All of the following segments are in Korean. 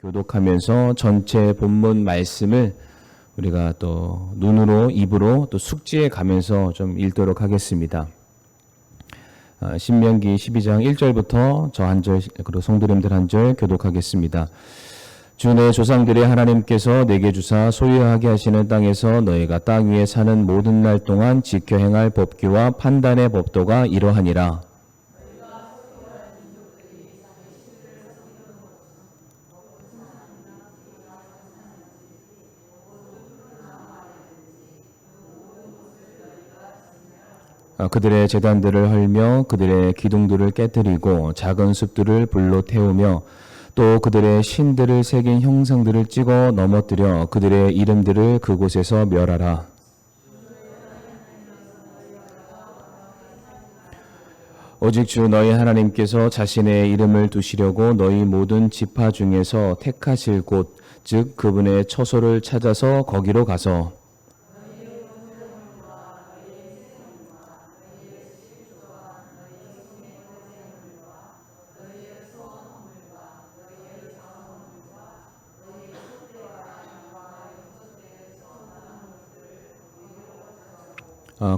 교독하면서 전체 본문 말씀을 우리가 또 눈으로 입으로 또 숙지해 가면서 좀 읽도록 하겠습니다. 신명기 12장 1절부터 저 한 절 그리고 성도님들 한 절 교독하겠습니다. 주 내 조상들의 하나님께서 내게 주사 소유하게 하시는 땅에서 너희가 땅 위에 사는 모든 날 동안 지켜 행할 법규와 판단의 법도가 이러하니라. 그들의 제단들을 헐며 그들의 기둥들을 깨뜨리고 작은 숲들을 불로 태우며 또 그들의 신들을 새긴 형상들을 찍어 넘어뜨려 그들의 이름들을 그곳에서 멸하라. 오직 주 너희 하나님께서 자신의 이름을 두시려고 너희 모든 지파 중에서 택하실 곳, 즉 그분의 처소를 찾아서 거기로 가서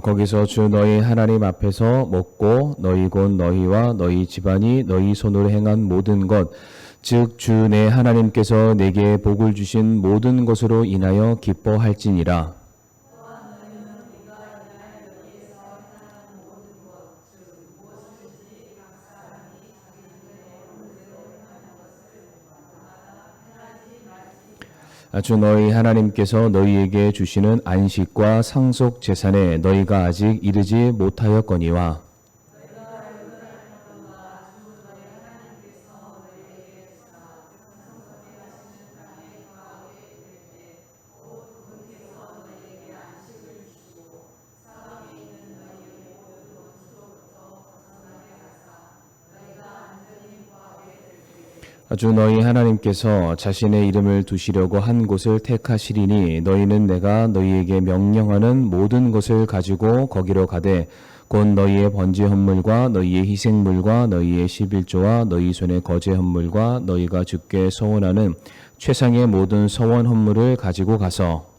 거기서 주 너희 하나님 앞에서 먹고 너희 곧 너희와 너희 집안이 너희 손으로 행한 모든 것, 즉 주 내 하나님께서 내게 복을 주신 모든 것으로 인하여 기뻐할지니라. 주 너희 하나님께서 너희에게 주시는 안식과 상속 재산에 너희가 아직 이르지 못하였거니와 주 너희 하나님께서 자신의 이름을 두시려고 한 곳을 택하시리니 너희는 내가 너희에게 명령하는 모든 것을 가지고 거기로 가되 곧 너희의 번제 헌물과 너희의 희생물과 너희의 11조와 너희 손의 거제 헌물과 너희가 주께 서원하는 최상의 모든 서원 헌물을 가지고 가서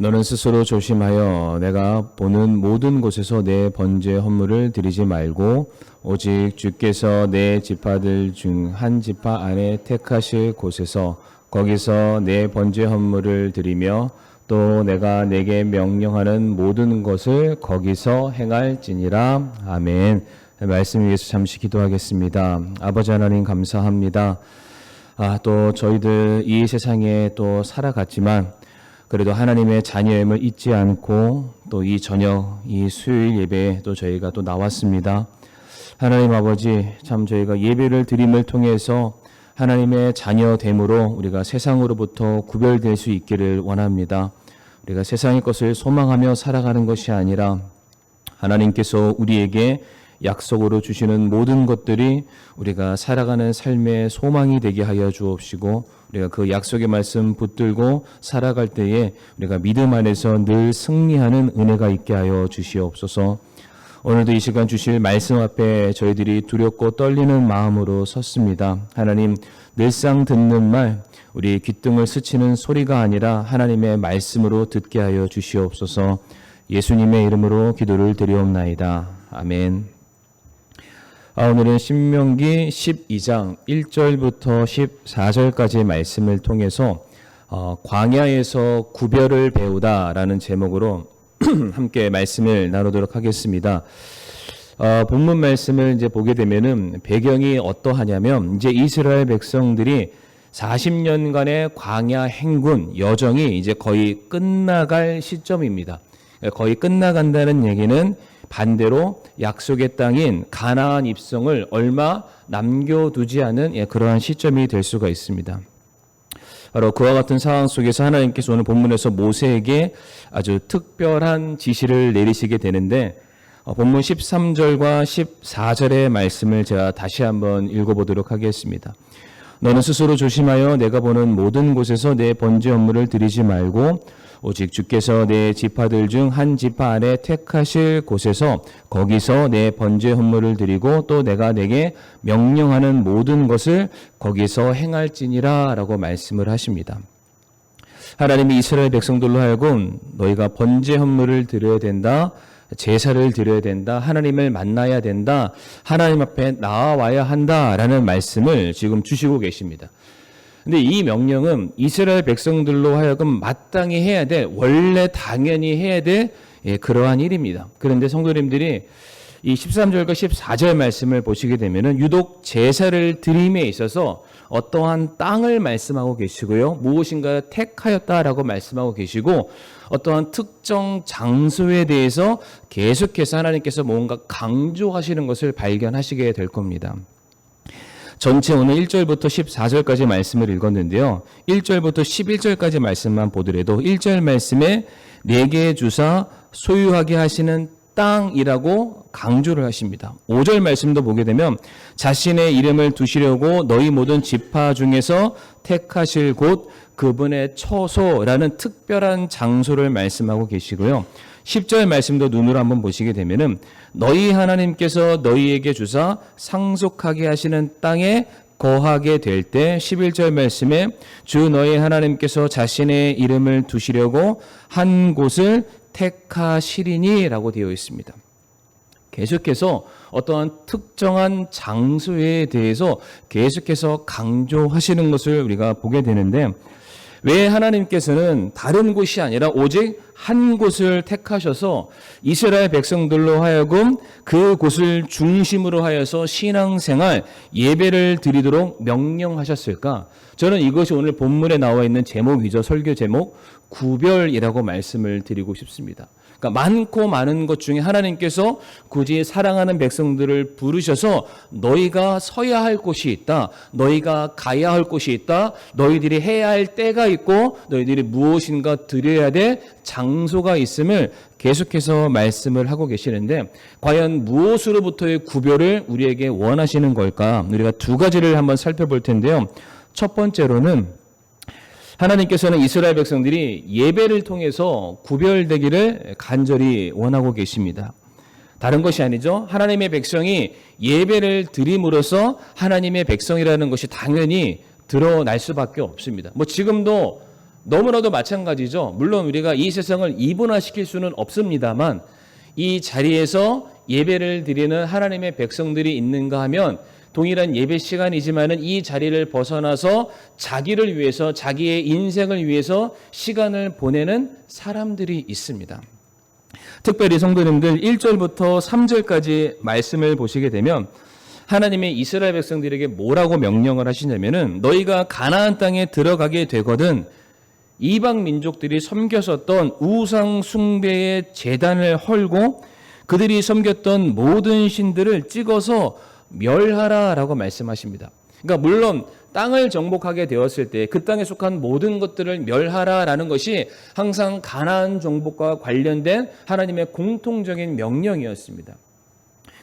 너는 스스로 조심하여 내가 보는 모든 곳에서 내 번제 헌물을 드리지 말고 오직 주께서 내 지파들 중 한 지파 안에 택하실 곳에서 거기서 내 번제 헌물을 드리며 또 내가 내게 명령하는 모든 것을 거기서 행할지니라. 아멘. 말씀 위해서 잠시 기도하겠습니다. 아버지 하나님 감사합니다. 또 저희들 이 세상에 또 살아갔지만 그래도 하나님의 자녀임을 잊지 않고 또 이 저녁, 이 수요일 예배에 또 저희가 또 나왔습니다. 하나님 아버지, 참 저희가 예배를 드림을 통해서 하나님의 자녀됨으로 우리가 세상으로부터 구별될 수 있기를 원합니다. 우리가 세상의 것을 소망하며 살아가는 것이 아니라 하나님께서 우리에게 약속으로 주시는 모든 것들이 우리가 살아가는 삶의 소망이 되게 하여 주옵시고 우리가 그 약속의 말씀 붙들고 살아갈 때에 우리가 믿음 안에서 늘 승리하는 은혜가 있게 하여 주시옵소서. 오늘도 이 시간 주실 말씀 앞에 저희들이 두렵고 떨리는 마음으로 섰습니다. 하나님, 늘상 듣는 말, 우리 귓등을 스치는 소리가 아니라 하나님의 말씀으로 듣게 하여 주시옵소서. 예수님의 이름으로 기도를 드리옵나이다. 아멘. 오늘은 신명기 12장 1절부터 14절까지의 말씀을 통해서 광야에서 구별을 배우다라는 제목으로 함께 말씀을 나누도록 하겠습니다. 본문 말씀을 이제 보게 되면은 배경이 어떠하냐면 이제 이스라엘 백성들이 40년간의 광야 행군 여정이 이제 거의 끝나갈 시점입니다. 거의 끝나간다는 얘기는 반대로 약속의 땅인 가나안 입성을 얼마 남겨두지 않은 그러한 시점이 될 수가 있습니다. 바로 그와 같은 상황 속에서 하나님께서 오늘 본문에서 모세에게 아주 특별한 지시를 내리시게 되는데 본문 13절과 14절의 말씀을 제가 다시 한번 읽어보도록 하겠습니다. 너는 스스로 조심하여 내가 보는 모든 곳에서 내 번제 헌물을 드리지 말고 오직 주께서 내 지파들 중 한 지파 안에 택하실 곳에서 거기서 내 번제 헌물을 드리고 또 내가 내게 명령하는 모든 것을 거기서 행할지니라 라고 말씀을 하십니다. 하나님이 이스라엘 백성들로 하여금 너희가 번제 헌물을 드려야 된다, 제사를 드려야 된다, 하나님을 만나야 된다, 하나님 앞에 나아와야 한다라는 말씀을 지금 주시고 계십니다. 근데 이 명령은 이스라엘 백성들로 하여금 마땅히 해야 될, 원래 당연히 해야 될 그러한 일입니다. 그런데 성도님들이 이 13절과 14절 말씀을 보시게 되면은 유독 제사를 드림에 있어서 어떠한 땅을 말씀하고 계시고요. 무엇인가 택하였다라고 말씀하고 계시고 어떠한 특정 장소에 대해서 계속해서 하나님께서 뭔가 강조하시는 것을 발견하시게 될 겁니다. 전체 오늘 1절부터 14절까지 말씀을 읽었는데요. 1절부터 11절까지 말씀만 보더라도 1절 말씀에 내게 주사 소유하게 하시는 땅이라고 강조를 하십니다. 5절 말씀도 보게 되면 자신의 이름을 두시려고 너희 모든 지파 중에서 택하실 곳 그분의 처소라는 특별한 장소를 말씀하고 계시고요. 10절 말씀도 눈으로 한번 보시게 되면은 너희 하나님께서 너희에게 주사 상속하게 하시는 땅에 거하게 될 때 11절 말씀에 주 너희 하나님께서 자신의 이름을 두시려고 한 곳을 택하시리니라고 되어 있습니다. 계속해서 어떠한 특정한 장소에 대해서 계속해서 강조하시는 것을 우리가 보게 되는데 왜 하나님께서는 다른 곳이 아니라 오직 한 곳을 택하셔서 이스라엘 백성들로 하여금 그 곳을 중심으로 하여서 신앙생활, 예배를 드리도록 명령하셨을까? 저는 이것이 오늘 본문에 나와 있는 제목이죠. 설교 제목, 구별이라고 말씀을 드리고 싶습니다. 그러니까 많고 많은 것 중에 하나님께서 굳이 사랑하는 백성들을 부르셔서 너희가 서야 할 곳이 있다. 너희가 가야 할 곳이 있다. 너희들이 해야 할 때가 있고 너희들이 무엇인가 드려야 될 장소가 있음을 계속해서 말씀을 하고 계시는데 과연 무엇으로부터의 구별을 우리에게 원하시는 걸까? 우리가 두 가지를 한번 살펴볼 텐데요. 첫 번째로는 하나님께서는 이스라엘 백성들이 예배를 통해서 구별되기를 간절히 원하고 계십니다. 다른 것이 아니죠. 하나님의 백성이 예배를 드림으로써 하나님의 백성이라는 것이 당연히 드러날 수밖에 없습니다. 지금도 너무나도 마찬가지죠. 물론 우리가 이 세상을 이분화시킬 수는 없습니다만 이 자리에서 예배를 드리는 하나님의 백성들이 있는가 하면 동일한 예배 시간이지만은 이 자리를 벗어나서 자기를 위해서 자기의 인생을 위해서 시간을 보내는 사람들이 있습니다. 특별히 성도님들 1절부터 3절까지 말씀을 보시게 되면 하나님의 이스라엘 백성들에게 뭐라고 명령을 하시냐면은 너희가 가나안 땅에 들어가게 되거든 이방 민족들이 섬겼었던 우상 숭배의 제단을 헐고 그들이 섬겼던 모든 신들을 찍어서 멸하라라고 말씀하십니다. 그러니까 물론 땅을 정복하게 되었을 때 그 땅에 속한 모든 것들을 멸하라라는 것이 항상 가나안 정복과 관련된 하나님의 공통적인 명령이었습니다.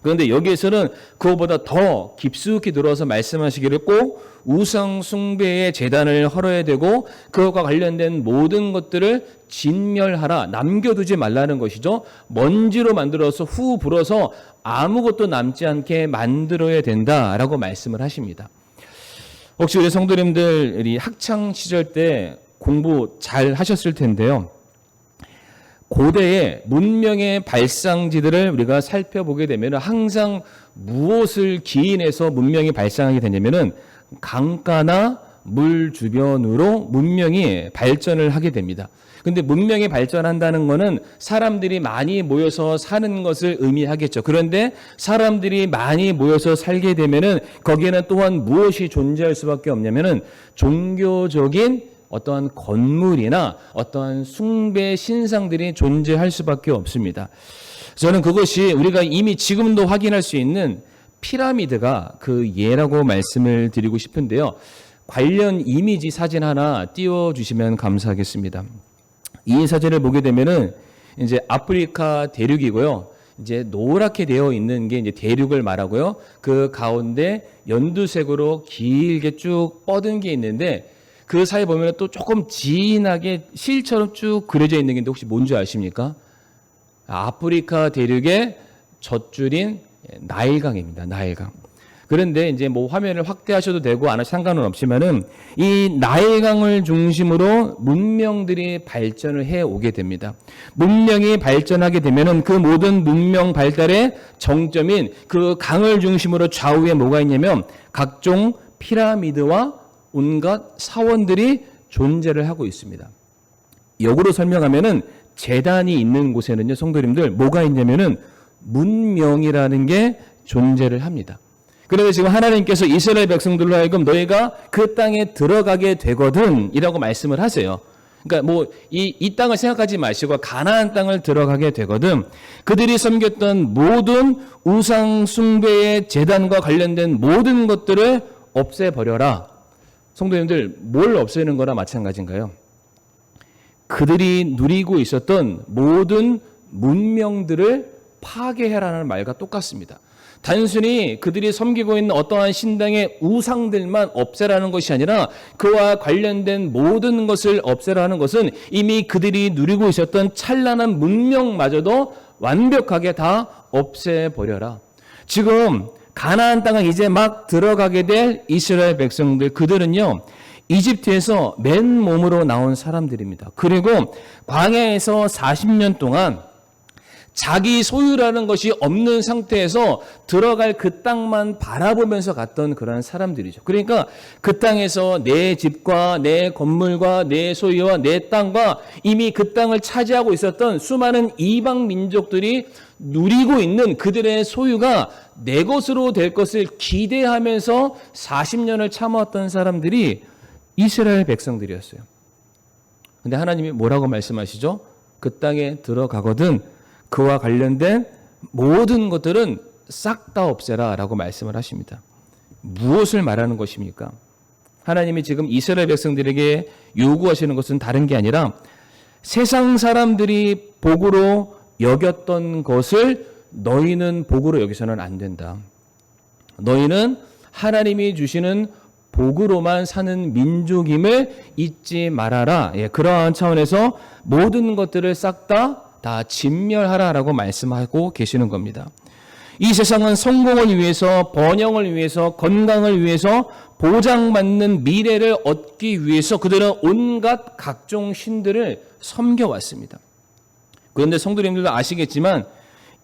그런데 여기에서는 그것보다 더 깊숙이 들어서 말씀하시기를 꼭 우상 숭배의 제단을 헐어야 되고 그것과 관련된 모든 것들을 진멸하라, 남겨두지 말라는 것이죠. 먼지로 만들어서 후 불어서 아무것도 남지 않게 만들어야 된다라고 말씀을 하십니다. 혹시 우리 성도님들이 학창 시절 때 공부 잘 하셨을 텐데요. 고대의 문명의 발상지들을 우리가 살펴보게 되면 항상 무엇을 기인해서 문명이 발상하게 되냐면은 강가나 물 주변으로 문명이 발전을 하게 됩니다. 근데 문명이 발전한다는 것은 사람들이 많이 모여서 사는 것을 의미하겠죠. 그런데 사람들이 많이 모여서 살게 되면은 거기에는 또한 무엇이 존재할 수밖에 없냐면은 종교적인 어떠한 건물이나 어떠한 숭배 신상들이 존재할 수밖에 없습니다. 저는 그것이 우리가 이미 지금도 확인할 수 있는 피라미드가 그 예라고 말씀을 드리고 싶은데요. 관련 이미지 사진 하나 띄워주시면 감사하겠습니다. 이 사진을 보게 되면은 이제 아프리카 대륙이고요. 이제 노랗게 되어 있는 게 이제 대륙을 말하고요. 그 가운데 연두색으로 길게 쭉 뻗은 게 있는데 그 사이 보면 또 조금 진하게 실처럼 쭉 그려져 있는 게 있는데 혹시 뭔지 아십니까? 아프리카 대륙의 젖줄인 나일강입니다. 나일강. 그런데 이제 뭐 화면을 확대하셔도 되고 안 하셔도 상관은 없지만은 이 나일강을 중심으로 문명들이 발전을 해 오게 됩니다. 문명이 발전하게 되면은 그 모든 문명 발달의 정점인 그 강을 중심으로 좌우에 뭐가 있냐면 각종 피라미드와 온갖 사원들이 존재를 하고 있습니다. 역으로 설명하면은 재단이 있는 곳에는요, 성도님들 뭐가 있냐면은 문명이라는 게 존재를 합니다. 그래서 지금 하나님께서 이스라엘 백성들로 하여금 너희가 그 땅에 들어가게 되거든 이라고 말씀을 하세요. 그러니까 뭐 이 땅을 생각하지 마시고 가나안 땅을 들어가게 되거든 그들이 섬겼던 모든 우상 숭배의 제단과 관련된 모든 것들을 없애버려라. 성도님들 뭘 없애는 거나 마찬가지인가요? 그들이 누리고 있었던 모든 문명들을 파괴해라는 말과 똑같습니다. 단순히 그들이 섬기고 있는 어떠한 신당의 우상들만 없애라는 것이 아니라 그와 관련된 모든 것을 없애라는 것은 이미 그들이 누리고 있었던 찬란한 문명마저도 완벽하게 다 없애버려라. 지금 가나안 땅을 이제 막 들어가게 될 이스라엘 백성들 그들은요. 이집트에서 맨몸으로 나온 사람들입니다. 그리고 광야에서 40년 동안 자기 소유라는 것이 없는 상태에서 들어갈 그 땅만 바라보면서 갔던 그런 사람들이죠. 그러니까 그 땅에서 내 집과 내 건물과 내 소유와 내 땅과 이미 그 땅을 차지하고 있었던 수많은 이방 민족들이 누리고 있는 그들의 소유가 내 것으로 될 것을 기대하면서 40년을 참아왔던 사람들이 이스라엘 백성들이었어요. 근데 하나님이 뭐라고 말씀하시죠? 그 땅에 들어가거든 그와 관련된 모든 것들은 싹 다 없애라 라고 말씀을 하십니다. 무엇을 말하는 것입니까? 하나님이 지금 이스라엘 백성들에게 요구하시는 것은 다른 게 아니라 세상 사람들이 복으로 여겼던 것을 너희는 복으로 여기서는 안 된다. 너희는 하나님이 주시는 복으로만 사는 민족임을 잊지 말아라. 그러한 차원에서 모든 것들을 싹 다 진멸하라라고 말씀하고 계시는 겁니다. 이 세상은 성공을 위해서, 번영을 위해서, 건강을 위해서, 보장받는 미래를 얻기 위해서 그들은 온갖 각종 신들을 섬겨왔습니다. 그런데 성도님들도 아시겠지만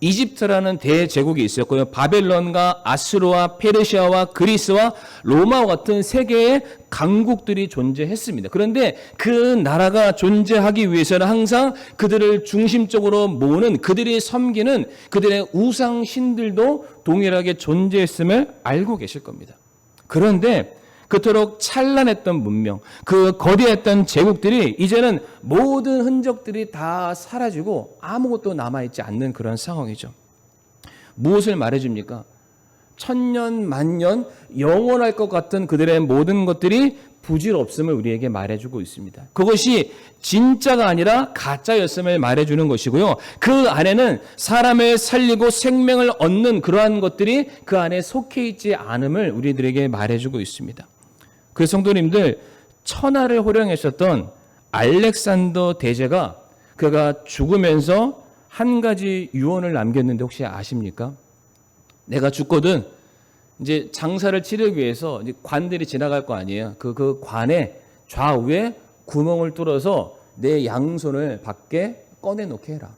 이집트라는 대제국이 있었고요. 바벨론과 아수르와 페르시아와 그리스와 로마와 같은 세계의 강국들이 존재했습니다. 그런데 그 나라가 존재하기 위해서는 항상 그들을 중심적으로 모으는 그들이 섬기는 그들의 우상 신들도 동일하게 존재했음을 알고 계실 겁니다. 그런데 그토록 찬란했던 문명, 그 거대했던 제국들이 이제는 모든 흔적들이 다 사라지고 아무것도 남아있지 않는 그런 상황이죠. 무엇을 말해줍니까? 천년, 만년, 영원할 것 같은 그들의 모든 것들이 부질없음을 우리에게 말해주고 있습니다. 그것이 진짜가 아니라 가짜였음을 말해주는 것이고요. 그 안에는 사람을 살리고 생명을 얻는 그러한 것들이 그 안에 속해 있지 않음을 우리들에게 말해주고 있습니다. 그 성도님들, 천하를 호령했었던 알렉산더 대제가 그가 죽으면서 한 가지 유언을 남겼는데 혹시 아십니까? 내가 죽거든 이제 장사를 치르기 위해서 이제 관들이 지나갈 거 아니에요. 그 관의 좌우에 구멍을 뚫어서 내 양손을 밖에 꺼내놓게 해라.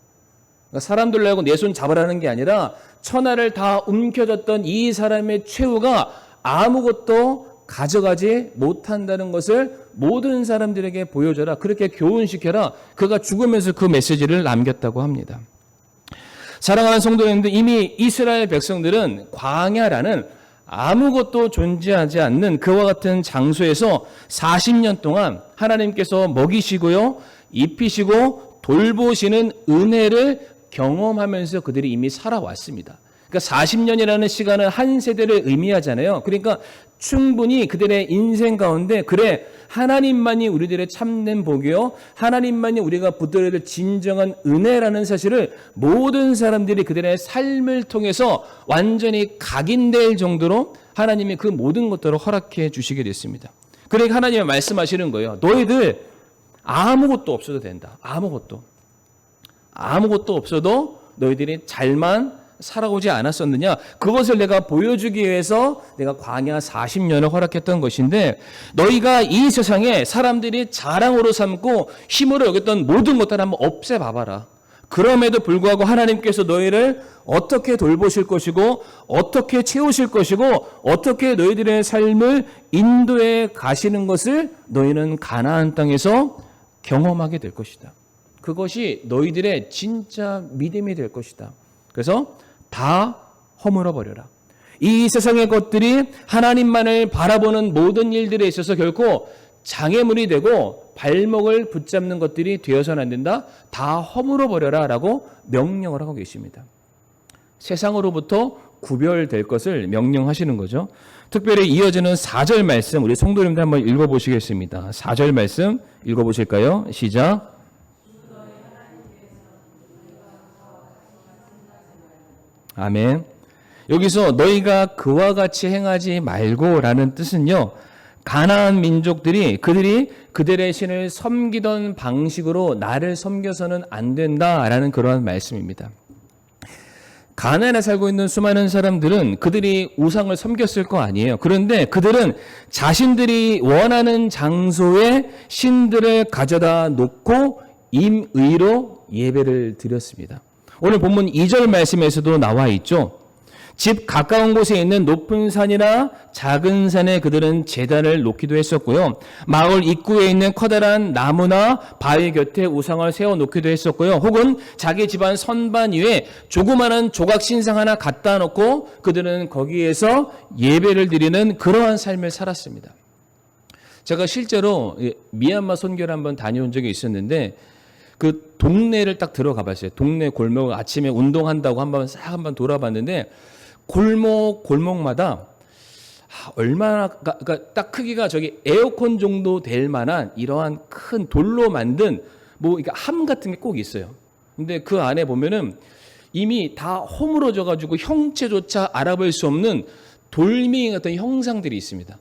그러니까 사람들로 하고 내 손 잡으라는 게 아니라 천하를 다 움켜쥐었던 이 사람의 최후가 아무것도 가져가지 못한다는 것을 모든 사람들에게 보여줘라. 그렇게 교훈시켜라. 그가 죽으면서 그 메시지를 남겼다고 합니다. 사랑하는 성도님들, 이미 이스라엘 백성들은 광야라는 아무것도 존재하지 않는 그와 같은 장소에서 40년 동안 하나님께서 먹이시고요, 입히시고 돌보시는 은혜를 경험하면서 그들이 이미 살아왔습니다. 그러니까 40년이라는 시간은 한 세대를 의미하잖아요. 그러니까 충분히 그들의 인생 가운데 그래 하나님만이 우리들의 참된 복이요 하나님만이 우리가 붙들어야 될 진정한 은혜라는 사실을 모든 사람들이 그들의 삶을 통해서 완전히 각인될 정도로 하나님이 그 모든 것들을 허락해 주시게 됐습니다. 그러니까 하나님이 말씀하시는 거예요. 너희들 아무것도 없어도 된다. 아무것도 없어도 너희들이 잘만 살아오지 않았었느냐? 그것을 내가 보여주기 위해서 내가 광야 40년을 허락했던 것인데 너희가 이 세상에 사람들이 자랑으로 삼고 힘으로 여겼던 모든 것들을 한번 없애봐봐라. 그럼에도 불구하고 하나님께서 너희를 어떻게 돌보실 것이고 어떻게 채우실 것이고 어떻게 너희들의 삶을 인도해 가시는 것을 너희는 가나안 땅에서 경험하게 될 것이다. 그것이 너희들의 진짜 믿음이 될 것이다. 그래서 다 허물어 버려라. 이 세상의 것들이 하나님만을 바라보는 모든 일들에 있어서 결코 장애물이 되고 발목을 붙잡는 것들이 되어서는 안 된다. 다 허물어 버려라 라고 명령을 하고 계십니다. 세상으로부터 구별될 것을 명령하시는 거죠. 특별히 이어지는 4절 말씀 우리 성도님들 한번 읽어보시겠습니다. 4절 말씀 읽어보실까요? 시작. 아멘. 여기서 너희가 그와 같이 행하지 말고라는 뜻은요. 가나안 민족들이 그들이 그들의 신을 섬기던 방식으로 나를 섬겨서는 안 된다라는 그러한 말씀입니다. 가나안에 살고 있는 수많은 사람들은 그들이 우상을 섬겼을 거 아니에요. 그런데 그들은 자신들이 원하는 장소에 신들을 가져다 놓고 임의로 예배를 드렸습니다. 오늘 본문 2절 말씀에서도 나와 있죠. 집 가까운 곳에 있는 높은 산이나 작은 산에 그들은 제단을 놓기도 했었고요. 마을 입구에 있는 커다란 나무나 바위 곁에 우상을 세워놓기도 했었고요. 혹은 자기 집안 선반 위에 조그마한 조각 신상 하나 갖다 놓고 그들은 거기에서 예배를 드리는 그러한 삶을 살았습니다. 제가 실제로 미얀마 선교를 한번 다녀온 적이 있었는데 그 동네를 딱 들어가 봤어요. 동네 골목 아침에 운동한다고 한번 돌아봤는데 골목마다 얼마나 그러니까 딱 크기가 저기 에어컨 정도 될 만한 이러한 큰 돌로 만든 뭐 함 같은 게 꼭 있어요. 근데 그 안에 보면은 이미 다 허물어져 가지고 형체조차 알아볼 수 없는 돌멩이 같은 형상들이 있습니다.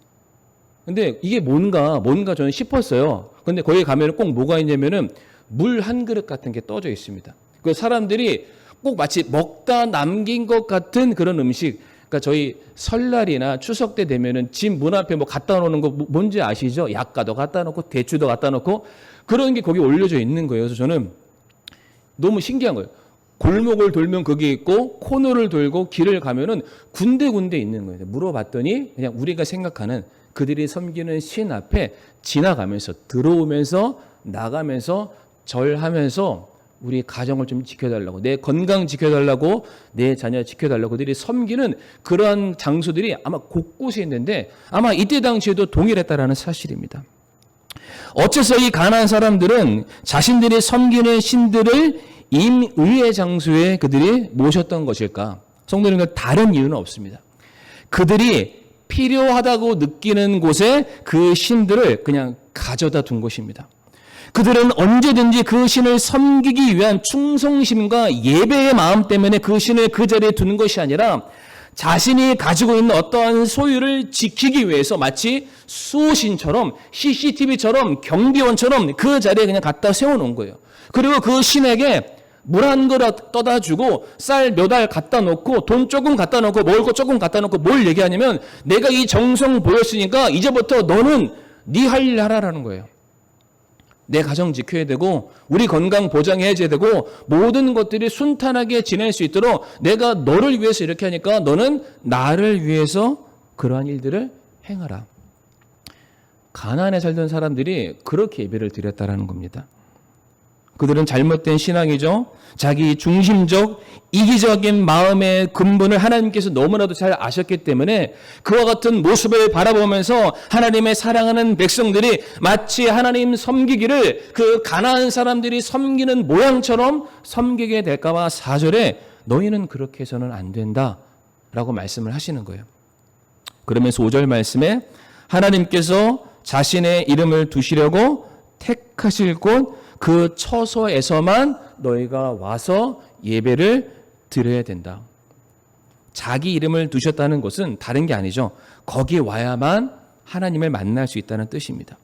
근데 이게 뭔가 저는 싶었어요. 근데 거기 가면은 꼭 뭐가 있냐면은 물 한 그릇 같은 게 떠져 있습니다. 그 사람들이 꼭 마치 먹다 남긴 것 같은 그런 음식. 그러니까 저희 설날이나 추석 때 되면은 집 문 앞에 뭐 갖다 놓는 거 뭔지 아시죠? 약과도 갖다 놓고 대추도 갖다 놓고 그런 게 거기 올려져 있는 거예요. 그래서 저는 너무 신기한 거예요. 골목을 돌면 거기 있고 코너를 돌고 길을 가면은 군데군데 있는 거예요. 물어봤더니 그냥 우리가 생각하는 그들이 섬기는 신 앞에 지나가면서 들어오면서 나가면서 절하면서 우리 가정을 좀 지켜달라고 내 건강 지켜달라고 내 자녀 지켜달라고 그들이 섬기는 그러한 장소들이 아마 곳곳에 있는데 아마 이때 당시에도 동일했다라는 사실입니다. 어째서 이 가나안 사람들은 자신들이 섬기는 신들을 임의의 장소에 그들이 모셨던 것일까? 성도님들 다른 이유는 없습니다. 그들이 필요하다고 느끼는 곳에 그 신들을 그냥 가져다 둔 것입니다. 그들은 언제든지 그 신을 섬기기 위한 충성심과 예배의 마음 때문에 그 신을 그 자리에 두는 것이 아니라 자신이 가지고 있는 어떠한 소유를 지키기 위해서 마치 수호신처럼 CCTV처럼 경비원처럼 그 자리에 그냥 갖다 세워놓은 거예요. 그리고 그 신에게 물 한 그릇 떠다 주고 쌀 몇 알 갖다 놓고 돈 조금 갖다 놓고 먹을 거 조금 갖다 놓고 뭘 얘기하냐면 내가 이 정성 보였으니까 이제부터 너는 네 할 일 하라라는 거예요. 내 가정 지켜야 되고 우리 건강 보장해야 되고 모든 것들이 순탄하게 지낼 수 있도록 내가 너를 위해서 이렇게 하니까 너는 나를 위해서 그러한 일들을 행하라. 가나안에 살던 사람들이 그렇게 예배를 드렸다라는 겁니다. 그들은 잘못된 신앙이죠. 자기 중심적 이기적인 마음의 근본을 하나님께서 너무나도 잘 아셨기 때문에 그와 같은 모습을 바라보면서 하나님의 사랑하는 백성들이 마치 하나님 섬기기를 그 가나안 사람들이 섬기는 모양처럼 섬기게 될까 봐 4절에 너희는 그렇게 해서는 안 된다라고 말씀을 하시는 거예요. 그러면서 5절 말씀에 하나님께서 자신의 이름을 두시려고 택하실 곳 그 처소에서만 너희가 와서 예배를 드려야 된다. 자기 이름을 두셨다는 것은 다른 게 아니죠. 거기 와야만 하나님을 만날 수 있다는 뜻입니다.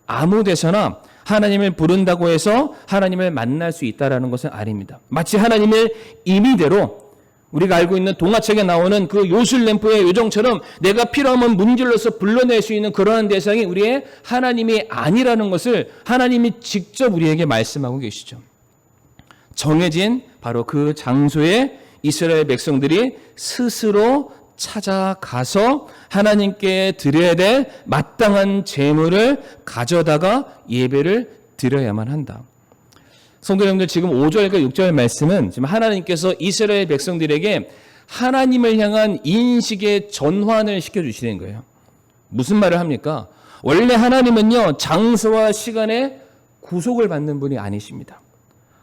아무 데서나 하나님을 부른다고 해서 하나님을 만날 수 있다는 것은 아닙니다. 마치 하나님의 임의대로 우리가 알고 있는 동화책에 나오는 그 요술램프의 요정처럼 내가 필요하면 문질러서 불러낼 수 있는 그러한 대상이 우리의 하나님이 아니라는 것을 하나님이 직접 우리에게 말씀하고 계시죠. 정해진 바로 그 장소에 이스라엘 백성들이 스스로 찾아가서 하나님께 드려야 될 마땅한 제물을 가져다가 예배를 드려야만 한다. 성도 여러분들, 지금 5절과 6절 말씀은 지금 하나님께서 이스라엘 백성들에게 하나님을 향한 인식의 전환을 시켜주시는 거예요. 무슨 말을 합니까? 원래 하나님은요, 장소와 시간에 구속을 받는 분이 아니십니다.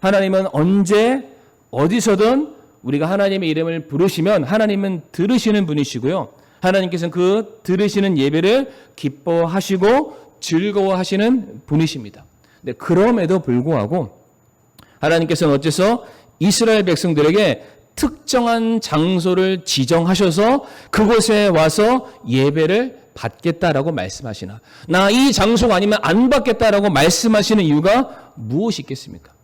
하나님은 언제 어디서든 우리가 하나님의 이름을 부르시면 하나님은 들으시는 분이시고요. 하나님께서는 그 들으시는 예배를 기뻐하시고 즐거워하시는 분이십니다. 근데 그럼에도 불구하고 하나님께서는 어째서 이스라엘 백성들에게 특정한 장소를 지정하셔서 그곳에 와서 예배를 받겠다라고 말씀하시나? 나 이 장소가 아니면 안 받겠다라고 말씀하시는 이유가 무엇이 있겠습니까?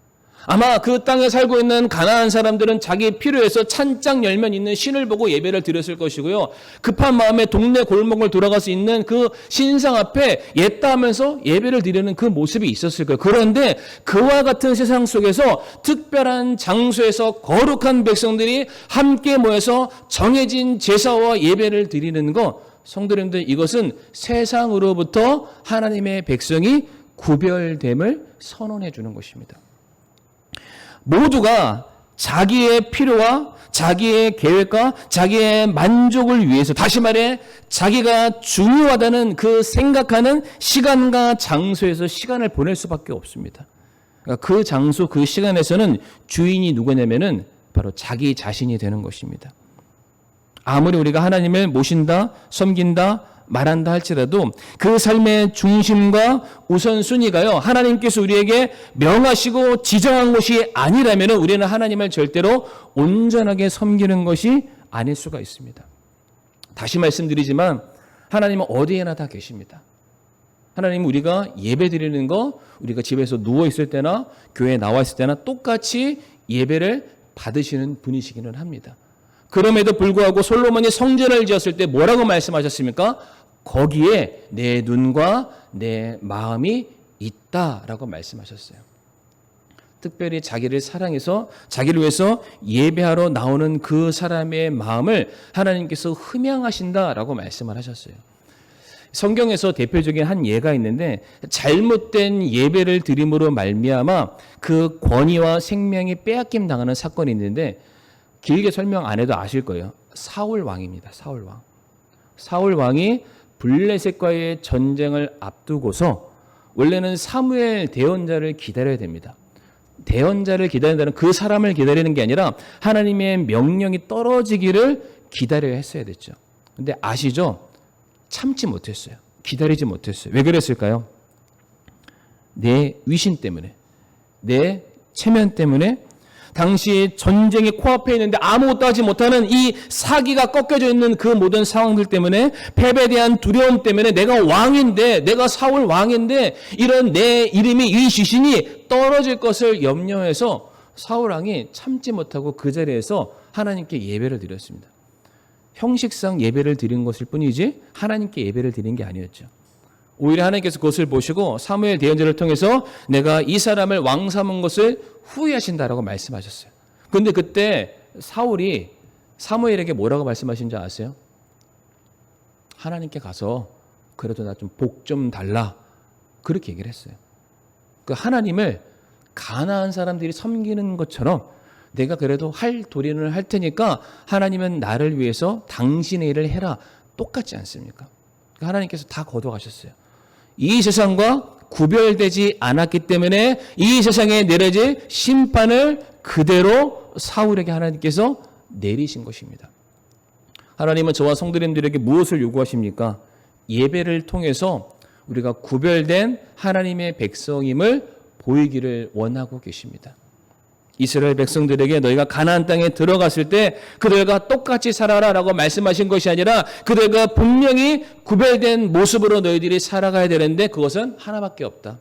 아마 그 땅에 살고 있는 가나안 사람들은 자기 필요해서 찬장 열면 있는 신을 보고 예배를 드렸을 것이고요. 급한 마음에 동네 골목을 돌아가서 있는 그 신상 앞에 옛다하면서 예배를 드리는 그 모습이 있었을 거예요. 그런데 그와 같은 세상 속에서 특별한 장소에서 거룩한 백성들이 함께 모여서 정해진 제사와 예배를 드리는 것, 성도님들, 이것은 세상으로부터 하나님의 백성이 구별됨을 선언해 주는 것입니다. 모두가 자기의 필요와 자기의 계획과 자기의 만족을 위해서, 다시 말해 자기가 중요하다는 그 생각하는 시간과 장소에서 시간을 보낼 수밖에 없습니다. 그러니까 그 장소, 그 시간에서는 주인이 누구냐면은 바로 자기 자신이 되는 것입니다. 아무리 우리가 하나님을 모신다, 섬긴다, 말한다 할지라도 그 삶의 중심과 우선순위가요, 하나님께서 우리에게 명하시고 지정한 것이 아니라면 우리는 하나님을 절대로 온전하게 섬기는 것이 아닐 수가 있습니다. 다시 말씀드리지만 하나님은 어디에나 다 계십니다. 하나님은 우리가 예배 드리는 거, 우리가 집에서 누워있을 때나 교회에 나와 있을 때나 똑같이 예배를 받으시는 분이시기는 합니다. 그럼에도 불구하고 솔로몬이 성전을 지었을 때 뭐라고 말씀하셨습니까? 거기에 내 눈과 내 마음이 있다라고 말씀하셨어요. 특별히 자기를 사랑해서 자기를 위해서 예배하러 나오는 그 사람의 마음을 하나님께서 흠양하신다라고 말씀을 하셨어요. 성경에서 대표적인 한 예가 있는데, 잘못된 예배를 드림으로 말미암아 그 권위와 생명이 빼앗김 당하는 사건이 있는데, 길게 설명 안 해도 아실 거예요. 사울 왕입니다. 사울 왕. 사울 왕이 블레셋과의 전쟁을 앞두고서 원래는 사무엘 대언자를 기다려야 됩니다. 대언자를 기다린다는 그 사람을 기다리는 게 아니라 하나님의 명령이 떨어지기를 기다려야 했어야 됐죠. 근데 아시죠? 참지 못했어요. 기다리지 못했어요. 왜 그랬을까요? 내 위신 때문에, 내 체면 때문에, 당시 전쟁이 코앞에 있는데 아무것도 하지 못하는 이 사기가 꺾여져 있는 그 모든 상황들 때문에, 패배에 대한 두려움 때문에, 내가 왕인데, 내가 사울 왕인데 이런 내 이름이, 이 시신이 떨어질 것을 염려해서 사울 왕이 참지 못하고 그 자리에서 하나님께 예배를 드렸습니다. 형식상 예배를 드린 것일 뿐이지 하나님께 예배를 드린 게 아니었죠. 오히려 하나님께서 그것을 보시고 사무엘 대언자를 통해서 내가 이 사람을 왕 삼은 것을 후회하신다라고 말씀하셨어요. 그런데 그때 사울이 사무엘에게 뭐라고 말씀하신 줄 아세요? 하나님께 가서 그래도 나 좀 복 좀 달라, 그렇게 얘기를 했어요. 그 하나님을 가나안 사람들이 섬기는 것처럼 내가 그래도 할 도리를 할 테니까 하나님은 나를 위해서 당신의 일을 해라, 똑같지 않습니까? 하나님께서 다 거둬가셨어요. 이 세상과 구별되지 않았기 때문에 이 세상에 내려질 심판을 그대로 사울에게 하나님께서 내리신 것입니다. 하나님은 저와 성도님들에게 무엇을 요구하십니까? 예배를 통해서 우리가 구별된 하나님의 백성임을 보이기를 원하고 계십니다. 이스라엘 백성들에게 너희가 가나안 땅에 들어갔을 때 그들과 똑같이 살아라라고 말씀하신 것이 아니라 그들과 분명히 구별된 모습으로 너희들이 살아가야 되는데 그것은 하나밖에 없다.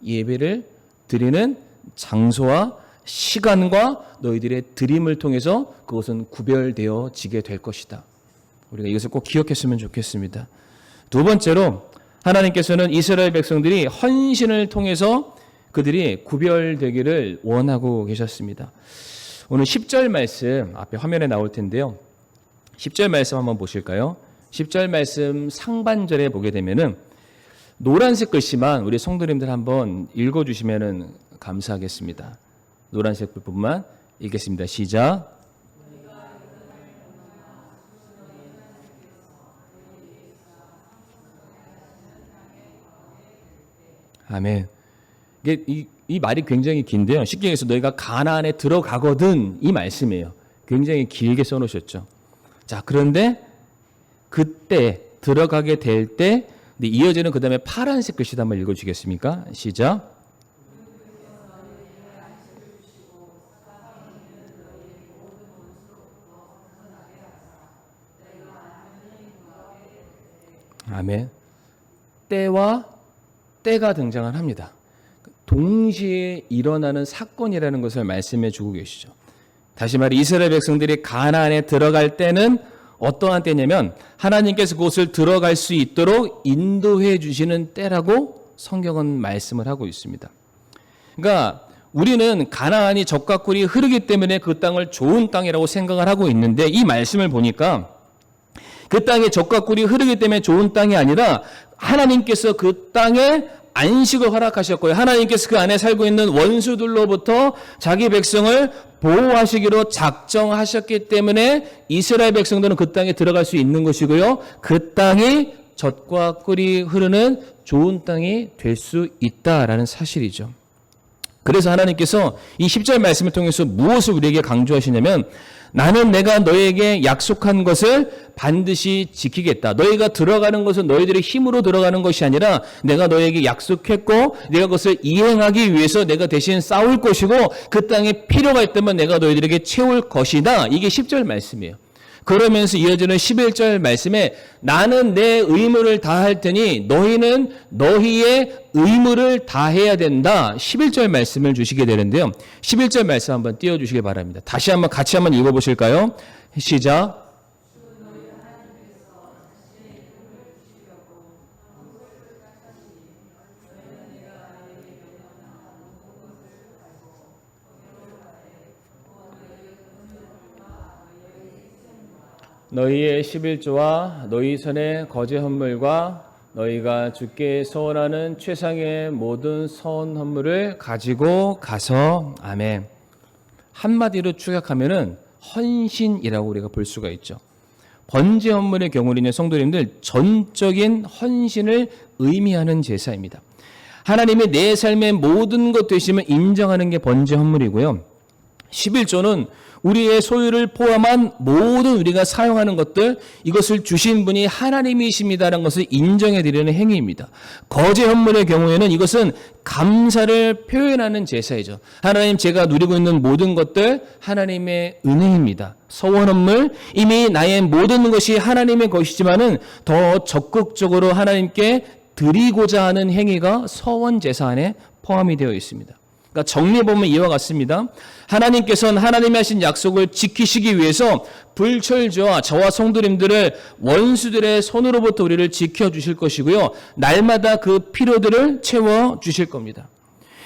예배를 드리는 장소와 시간과 너희들의 드림을 통해서 그것은 구별되어지게 될 것이다. 우리가 이것을 꼭 기억했으면 좋겠습니다. 두 번째로 하나님께서는 이스라엘 백성들이 헌신을 통해서 그들이 구별되기를 원하고 계셨습니다. 오늘 10절 말씀 앞에 화면에 나올 텐데요. 10절 말씀 한번 보실까요? 10절 말씀 상반절에 보게 되면은 노란색 글씨만 우리 성도님들 한번 읽어주시면 감사하겠습니다. 노란색 부분만 읽겠습니다. 시작. 아멘. 이게 이 말이 굉장히 긴데요. 쉽게 얘기해서 너희가 가나안에 들어가거든 이 말씀이에요. 굉장히 길게 써놓으셨죠. 자, 그런데 그때 들어가게 될 때 이어지는 그 다음에 파란색 글씨도 한번 읽어주시겠습니까? 시작. 아멘. 때와 때가 등장을 합니다. 동시에 일어나는 사건이라는 것을 말씀해 주고 계시죠. 다시 말해 이스라엘 백성들이 가나안에 들어갈 때는 어떠한 때냐면 하나님께서 그곳을 들어갈 수 있도록 인도해 주시는 때라고 성경은 말씀을 하고 있습니다. 그러니까 우리는 가나안이 젖과 꿀이 흐르기 때문에 그 땅을 좋은 땅이라고 생각을 하고 있는데 이 말씀을 보니까 그 땅에 젖과 꿀이 흐르기 때문에 좋은 땅이 아니라 하나님께서 그 땅에 안식을 허락하셨고요. 하나님께서 그 안에 살고 있는 원수들로부터 자기 백성을 보호하시기로 작정하셨기 때문에 이스라엘 백성들은 그 땅에 들어갈 수 있는 것이고요. 그 땅이 젖과 꿀이 흐르는 좋은 땅이 될 수 있다라는 사실이죠. 그래서 하나님께서 이 10절 말씀을 통해서 무엇을 우리에게 강조하시냐면 나는 내가 너에게 약속한 것을 반드시 지키겠다. 너희가 들어가는 것은 너희들의 힘으로 들어가는 것이 아니라 내가 너에게 약속했고 내가 그것을 이행하기 위해서 내가 대신 싸울 것이고 그 땅에 필요가 있다면 내가 너희들에게 채울 것이다. 이게 10절 말씀이에요. 그러면서 이어지는 11절 말씀에 나는 내 의무를 다할 테니 너희는 너희의 의무를 다해야 된다. 11절 말씀을 주시게 되는데요. 11절 말씀 한번 띄워주시기 바랍니다. 다시 한번 같이 한번 읽어보실까요? 시작. 너희의 11조와 너희 손의 거제 헌물과 너희가 주께 서원하는 최상의 모든 서원 헌물을 가지고 가서 아멘. 한마디로 축약하면은 헌신이라고 우리가 볼 수가 있죠. 번제 헌물의 경우는 성도님들 전적인 헌신을 의미하는 제사입니다. 하나님이 내 삶의 모든 것 되심을 인정하는 게 번제 헌물이고요. 11조는 우리의 소유를 포함한 모든 우리가 사용하는 것들 이것을 주신 분이 하나님이십니다라는 것을 인정해 드리는 행위입니다. 거제 헌물의 경우에는 이것은 감사를 표현하는 제사이죠. 하나님 제가 누리고 있는 모든 것들 하나님의 은혜입니다. 서원 헌물 이미 나의 모든 것이 하나님의 것이지만은 더 적극적으로 하나님께 드리고자 하는 행위가 서원 제사 안에 포함이 되어 있습니다. 그러니까 정리해 보면 이와 같습니다. 하나님께서는 하나님이 하신 약속을 지키시기 위해서 불철저와 저와 성도님들을 원수들의 손으로부터 우리를 지켜주실 것이고요. 날마다 그 필요들을 채워주실 겁니다.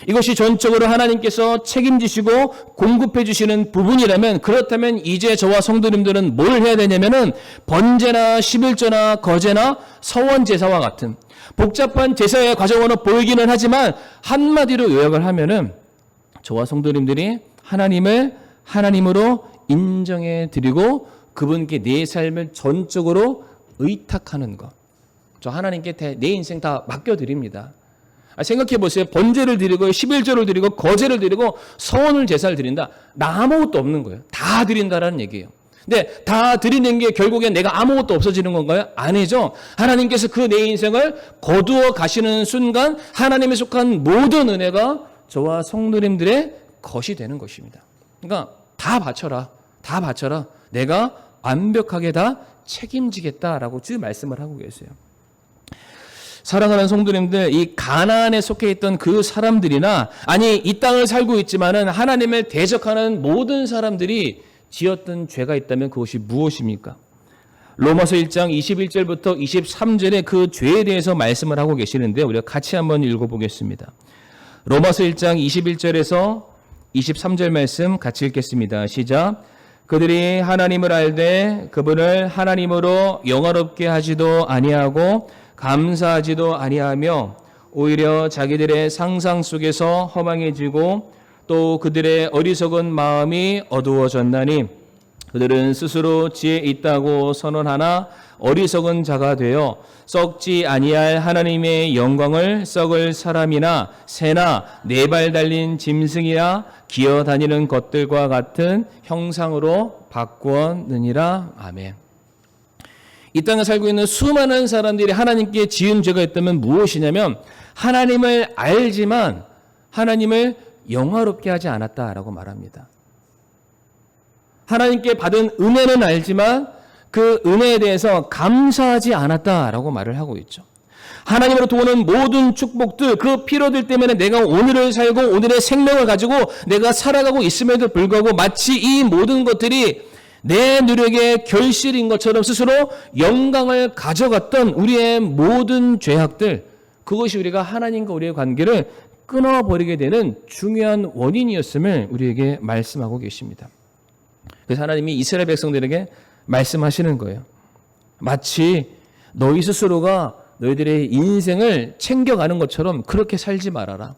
이것이 전적으로 하나님께서 책임지시고 공급해 주시는 부분이라면 그렇다면 이제 저와 성도님들은 뭘 해야 되냐면은 번제나 11조나 거제나 서원제사와 같은 복잡한 제사의 과정으로 보이기는 하지만 한마디로 요약을 하면은 저와 성도님들이 하나님을 하나님으로 인정해 드리고 그분께 내 삶을 전적으로 의탁하는 것. 저 하나님께 내 인생 다 맡겨 드립니다. 생각해 보세요. 번제를 드리고 11조를 드리고 거제를 드리고 서원을 제사를 드린다. 나 아무것도 없는 거예요. 다 드린다라는 얘기예요. 근데 다 드리는 게 결국엔 내가 아무것도 없어지는 건가요? 아니죠. 하나님께서 그 내 인생을 거두어 가시는 순간 하나님에 속한 모든 은혜가 저와 성도님들의 것이 되는 것입니다. 그러니까 다 바쳐라. 다 바쳐라. 내가 완벽하게 다 책임지겠다라고 지금 말씀을 하고 계세요. 사랑하는 성도님들, 이 가나안에 속해 있던 그 사람들이나 아니 이 땅을 살고 있지만은 하나님을 대적하는 모든 사람들이 지었던 죄가 있다면 그것이 무엇입니까? 로마서 1장 21절부터 23절에 그 죄에 대해서 말씀을 하고 계시는데 우리가 같이 한번 읽어보겠습니다. 로마서 1장 21절에서 23절 말씀 같이 읽겠습니다. 시작. 그들이 하나님을 알되 그분을 하나님으로 영화롭게 하지도 아니하고 감사하지도 아니하며 오히려 자기들의 상상 속에서 허망해지고 또 그들의 어리석은 마음이 어두워졌나니 그들은 스스로 지혜 있다고 선언하나 어리석은 자가 되어 썩지 아니할 하나님의 영광을 썩을 사람이나 새나 네 발 달린 짐승이나 기어다니는 것들과 같은 형상으로 바꾸었느니라. 아멘. 이 땅에 살고 있는 수많은 사람들이 하나님께 지은 죄가 있다면 무엇이냐면 하나님을 알지만 하나님을 영화롭게 하지 않았다라고 말합니다. 하나님께 받은 은혜는 알지만 그 은혜에 대해서 감사하지 않았다라고 말을 하고 있죠. 하나님으로부터 오는 모든 축복들, 그 피로들 때문에 내가 오늘을 살고 오늘의 생명을 가지고 내가 살아가고 있음에도 불구하고 마치 이 모든 것들이 내 노력의 결실인 것처럼 스스로 영광을 가져갔던 우리의 모든 죄악들, 그것이 우리가 하나님과 우리의 관계를 끊어버리게 되는 중요한 원인이었음을 우리에게 말씀하고 계십니다. 그래서 하나님이 이스라엘 백성들에게 말씀하시는 거예요. 마치 너희 스스로가 너희들의 인생을 챙겨가는 것처럼 그렇게 살지 말아라.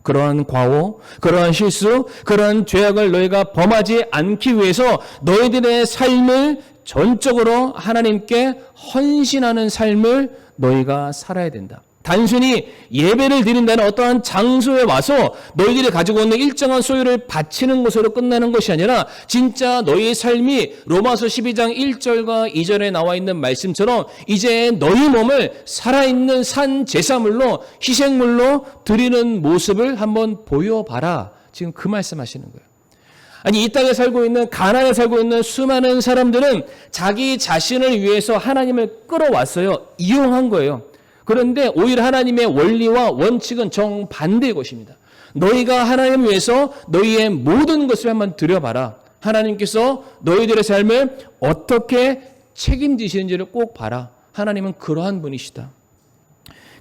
그러한 과오, 그러한 실수, 그러한 죄악을 너희가 범하지 않기 위해서 너희들의 삶을 전적으로 하나님께 헌신하는 삶을 너희가 살아야 된다. 단순히 예배를 드린다는 어떠한 장소에 와서 너희들이 가지고 있는 일정한 소유를 바치는 것으로 끝나는 것이 아니라 진짜 너희의 삶이 로마서 12장 1절과 2절에 나와 있는 말씀처럼 이제 너희 몸을 살아있는 산 제사물로 희생물로 드리는 모습을 한번 보여봐라. 지금 그 말씀하시는 거예요. 아니 이 땅에 살고 있는 가나안에 살고 있는 수많은 사람들은 자기 자신을 위해서 하나님을 끌어왔어요. 이용한 거예요. 그런데 오히려 하나님의 원리와 원칙은 정반대의 것입니다. 너희가 하나님을 위해서 너희의 모든 것을 한번 드려봐라. 하나님께서 너희들의 삶을 어떻게 책임지시는지를 꼭 봐라. 하나님은 그러한 분이시다.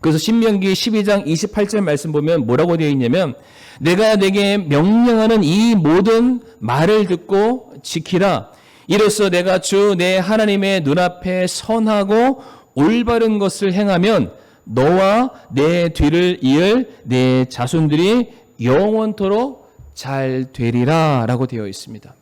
그래서 신명기 12장 28절 말씀 보면 뭐라고 되어 있냐면 내가 내게 명령하는 이 모든 말을 듣고 지키라. 이로써 내가 주 내 하나님의 눈앞에 선하고 올바른 것을 행하면 너와 내 뒤를 이을 내 자손들이 영원토록 잘 되리라 라고 되어 있습니다.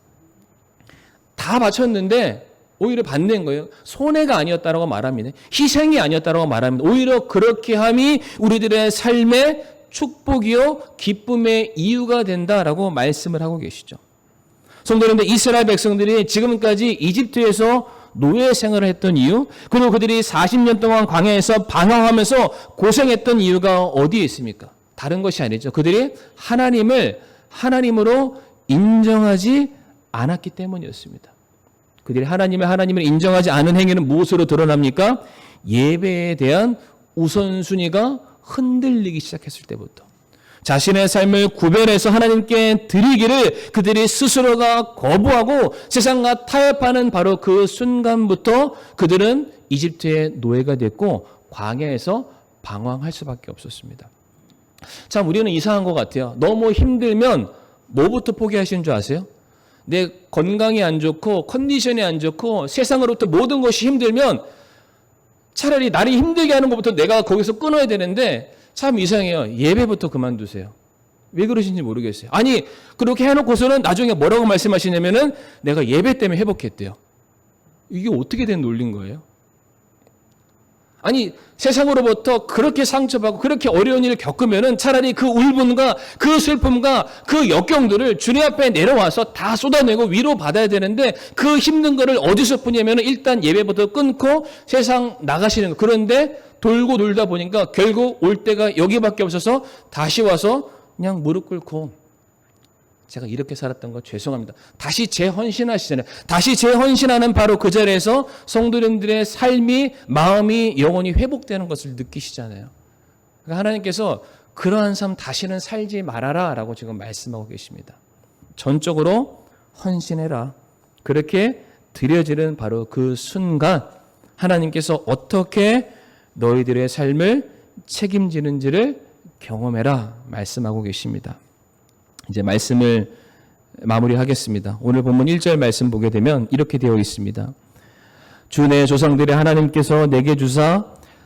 다 바쳤는데 오히려 반대인 거예요. 손해가 아니었다라고 말합니다. 희생이 아니었다라고 말합니다. 오히려 그렇게 함이 우리들의 삶의 축복이요 기쁨의 이유가 된다라고 말씀을 하고 계시죠. 성도님들, 이스라엘 백성들이 지금까지 이집트에서 노예 생활을 했던 이유, 그리고 그들이 40년 동안 광야에서 방황하면서 고생했던 이유가 어디에 있습니까? 다른 것이 아니죠. 그들이 하나님을 하나님으로 인정하지 않았기 때문이었습니다. 그들이 하나님을 인정하지 않은 행위는 무엇으로 드러납니까? 예배에 대한 우선순위가 흔들리기 시작했을 때부터. 자신의 삶을 구별해서 하나님께 드리기를 그들이 스스로가 거부하고 세상과 타협하는 바로 그 순간부터 그들은 이집트의 노예가 됐고 광야에서 방황할 수밖에 없었습니다. 참 우리는 이상한 것 같아요. 너무 힘들면 뭐부터 포기하시는 줄 아세요? 내 건강이 안 좋고 컨디션이 안 좋고 세상으로부터 모든 것이 힘들면 차라리 나를 힘들게 하는 것부터 내가 거기서 끊어야 되는데 참 이상해요. 예배부터 그만두세요. 왜 그러신지 모르겠어요. 아니 그렇게 해놓고서는 나중에 뭐라고 말씀하시냐면은 내가 예배 때문에 회복했대요. 이게 어떻게 된 논리인 거예요? 아니 세상으로부터 그렇게 상처받고 그렇게 어려운 일을 겪으면은 차라리 그 울분과 그 슬픔과 그 역경들을 주님 앞에 내려와서 다 쏟아내고 위로받아야 되는데 그 힘든 거를 어디서 푸냐면은 일단 예배부터 끊고 세상 나가시는 거. 그런데 돌고 돌다 보니까 결국 올 때가 여기밖에 없어서 다시 와서 그냥 무릎 꿇고 제가 이렇게 살았던 거 죄송합니다. 다시 재헌신하시잖아요. 다시 재헌신하는 바로 그 자리에서 성도님들의 삶이 마음이 영혼이 회복되는 것을 느끼시잖아요. 그러니까 하나님께서 그러한 삶 다시는 살지 말아라 라고 지금 말씀하고 계십니다. 전적으로 헌신해라. 그렇게 드려지는 바로 그 순간 하나님께서 어떻게 너희들의 삶을 책임지는지를 경험해라 말씀하고 계십니다. 이제 말씀을 마무리하겠습니다. 오늘 본문 1절 말씀 보게 되면 이렇게 되어 있습니다. 주 내 조상들의 하나님께서 내게 주사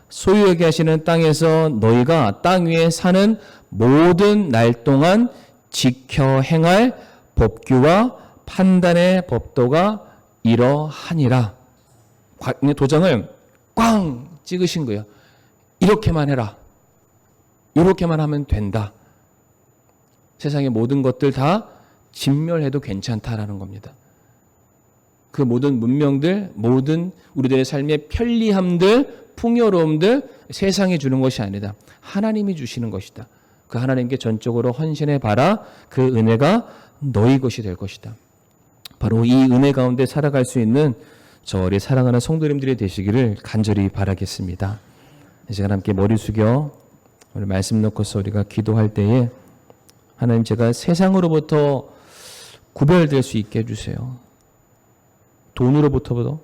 소유하게 하시는 땅에서 너희가 땅 위에 사는 모든 날 동안 지켜 행할 법규와 판단의 법도가 이러하니라. 도장을 꽝 찍으신 거예요. 이렇게만 해라. 이렇게만 하면 된다. 세상의 모든 것들 다 진멸해도 괜찮다라는 겁니다. 그 모든 문명들, 모든 우리들의 삶의 편리함들, 풍요로움들 세상이 주는 것이 아니다. 하나님이 주시는 것이다. 그 하나님께 전적으로 헌신해 봐라. 그 은혜가 너희 것이 될 것이다. 바로 이 은혜 가운데 살아갈 수 있는 저리 사랑하는 성도님들이 되시기를 간절히 바라겠습니다. 이 시간 함께 머리 숙여 오늘 말씀 놓고서 우리가 기도할 때에 하나님 제가 세상으로부터 구별될 수 있게 해주세요. 돈으로부터도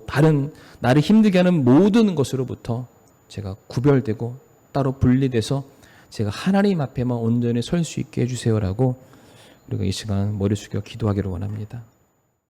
다른 나를 힘들게 하는 모든 것으로부터 제가 구별되고 따로 분리돼서 제가 하나님 앞에만 온전히 설 수 있게 해주세요라고 우리가 이 시간 머리 숙여 기도하기를 원합니다.